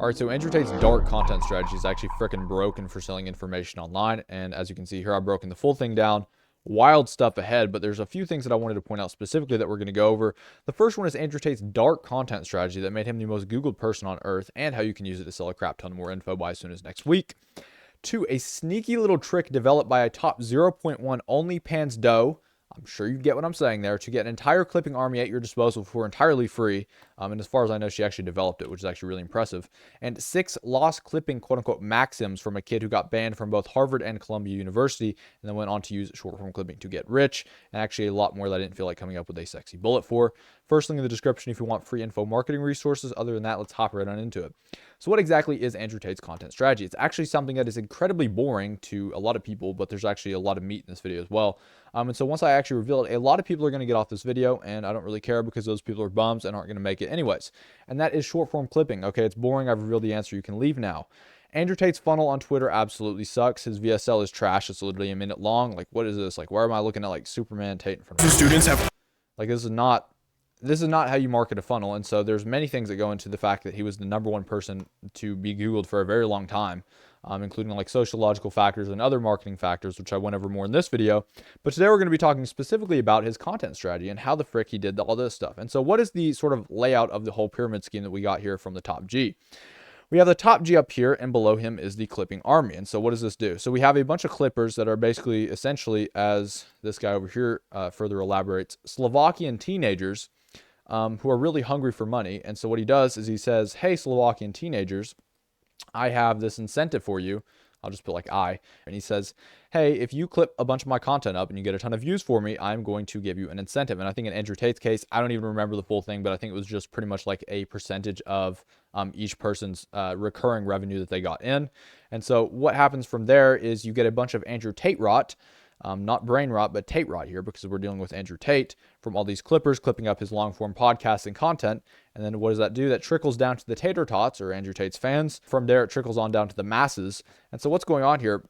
All right, so Andrew Tate's dark content strategy is actually freaking broken for selling information online. And as you can see here, I've broken the full thing down. Wild stuff ahead, but there's a few things that I wanted to point out specifically that we're going to go over. The first one is Andrew Tate's dark content strategy that made him the most Googled person on earth and how you can use it to sell a crap ton more info by as soon as next week. Two, a sneaky little trick developed by a top 0.1 OnlyPans doe. I'm sure you get what I'm saying there, to get an entire clipping army at your disposal for entirely free. And as far as I know, she actually developed it, which is actually really impressive. And 6 lost clipping quote unquote maxims from a kid who got banned from both Harvard and Columbia University and then went on to use short form clipping to get rich. And actually a lot more that I didn't feel like coming up with a sexy bullet for. First link in the description if you want free info marketing resources. Other than that, let's hop right on into it. So what exactly is Andrew Tate's content strategy? It's actually something that is incredibly boring to a lot of people, but there's actually a lot of meat in this video as well. And so once I actually reveal it, a lot of people are going to get off this video, and I don't really care because those people are bums and aren't going to make it anyways. And that is short form clipping. Okay, it's boring. I've revealed the answer. You can leave now. Andrew Tate's funnel on Twitter absolutely sucks. His VSL is trash. It's literally a minute long. Like, what is this? Like, why am I looking at like Superman Tate in front of me? Students have Like, this is not how you market a funnel. And so there's many things that go into the fact that he was the #1 person to be Googled for a very long time, including like sociological factors and other marketing factors, which I went over more in this video. But today we're going to be talking specifically about his content strategy and how the frick he did all this stuff. And so what is the sort of layout of the whole pyramid scheme that we got here from the top G? We have the top G up here, and below him is the clipping army. And so what does this do? So we have a bunch of clippers that are basically essentially, as this guy over here further elaborates, Slovakian teenagers who are really hungry for money. And so what he does is he says, hey, Slovakian teenagers, I have this incentive for you. I'll just put like and he says, hey, if you clip a bunch of my content up and you get a ton of views for me, I'm going to give you an incentive. And I think in Andrew Tate's case, I don't even remember the full thing, but I think it was just pretty much like a percentage of each person's recurring revenue that they got in. And so what happens from there is you get a bunch of Andrew Tate rot, not brain rot, but Tate rot here, because we're dealing with Andrew Tate from all these clippers clipping up his long form podcasting content. And then what does that do? That trickles down to the Tater Tots, or Andrew Tate's fans. From there, it trickles on down to the masses. And so what's going on here?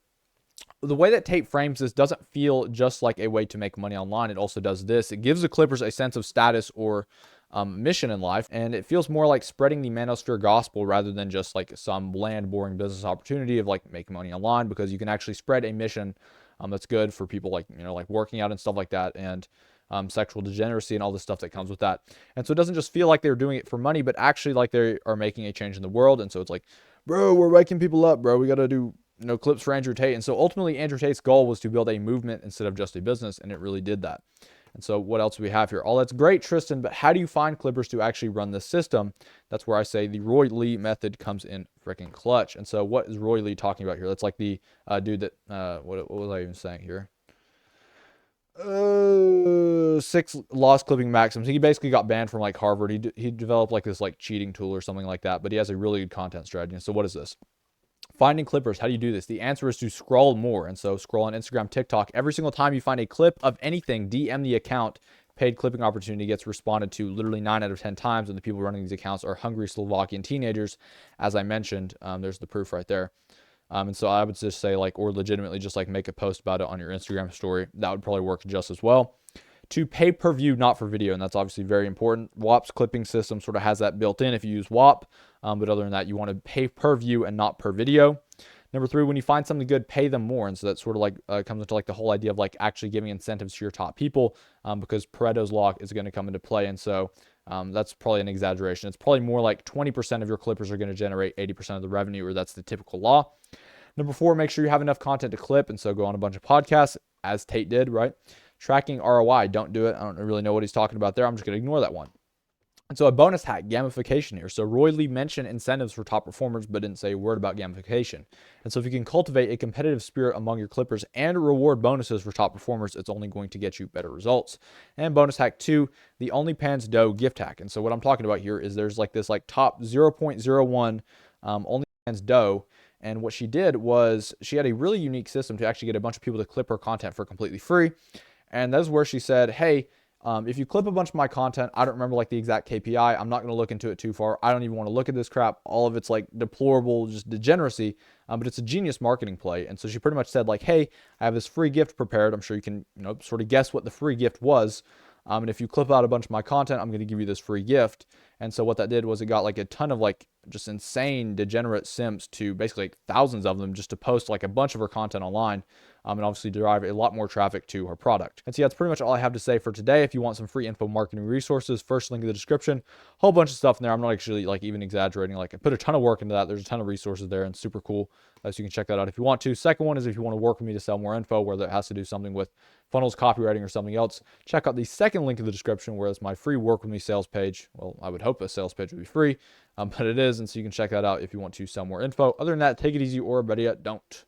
The way that Tate frames this doesn't feel just like a way to make money online. It also does this. It gives the clippers a sense of status or mission in life, and it feels more like spreading the manosphere gospel rather than just like some bland, boring business opportunity of like making money online, because you can actually spread a mission that's good for people like, like working out and stuff like that, and sexual degeneracy and all the stuff that comes with that. And so it doesn't just feel like they're doing it for money, but actually like they are making a change in the world. And so it's like, bro, we're waking people up, bro. We got to do clips for Andrew Tate. And so ultimately Andrew Tate's goal was to build a movement instead of just a business, and it really did that. And so what else do we have here? All that's great, Tristan, but how do you find clippers to actually run this system? That's where I say the Roy Lee method comes in freaking clutch. And so what is Roy Lee talking about here? That's like the dude that, what was I even saying here? 6 lost clipping maxims. He basically got banned from like Harvard. He developed like this like cheating tool or something like that, but he has a really good content strategy. And so what is this? Finding clippers. How do you do this? The answer is to scroll more. And so scroll on Instagram, TikTok. Every single time you find a clip of anything, DM the account. Paid clipping opportunity gets responded to literally 9 out of 10 times. And the people running these accounts are hungry Slovakian teenagers. As I mentioned, there's the proof right there. And so I would just say like, or legitimately just like make a post about it on your Instagram story. That would probably work just as well. To pay per view, not for video. And that's obviously very important. WAP's clipping system sort of has that built in if you use WAP. But other than that, you want to pay per view and not per video. Number 3, when you find something good, pay them more. And so that sort of like comes into like the whole idea of like actually giving incentives to your top people, because Pareto's law is going to come into play. And so that's probably an exaggeration. It's probably more like 20% of your clippers are going to generate 80% of the revenue, or that's the typical law. Number 4, make sure you have enough content to clip. And so go on a bunch of podcasts, as Tate did, right? Tracking ROI, don't do it. I don't really know what he's talking about there. I'm just going to ignore that one. And so a bonus hack, gamification here. So Roy Lee mentioned incentives for top performers, but didn't say a word about gamification. And so if you can cultivate a competitive spirit among your clippers and reward bonuses for top performers, it's only going to get you better results. And bonus hack 2, the OnlyPans doe gift hack. And so what I'm talking about here is there's like this like top 0.01 OnlyPans doe. And what she did was she had a really unique system to actually get a bunch of people to clip her content for completely free. And that's where she said, hey, if you clip a bunch of my content, I don't remember like the exact KPI. I'm not going to look into it too far. I don't even want to look at this crap. All of it's like deplorable, just degeneracy, but it's a genius marketing play. And so she pretty much said like, hey, I have this free gift prepared. I'm sure you can, sort of guess what the free gift was. And if you clip out a bunch of my content, I'm going to give you this free gift. And so what that did was it got like a ton of like just insane degenerate simps, to basically like thousands of them, just to post like a bunch of her content online, and obviously derive a lot more traffic to her product. And so that's pretty much all I have to say for today. If you want some free info marketing resources, first link in the description, whole bunch of stuff in there. I'm not actually like even exaggerating. Like, I put a ton of work into that. There's a ton of resources there and super cool. So you can check that out if you want to. Second one is if you want to work with me to sell more info, whether it has to do something with funnels, copywriting, or something else, check out the second link in the description, where it's my free work with me sales page. Well, I would hope a sales page would be free, but it is. And so you can check that out if you want to sell more info. Other than that, take it easy, or better yet, don't.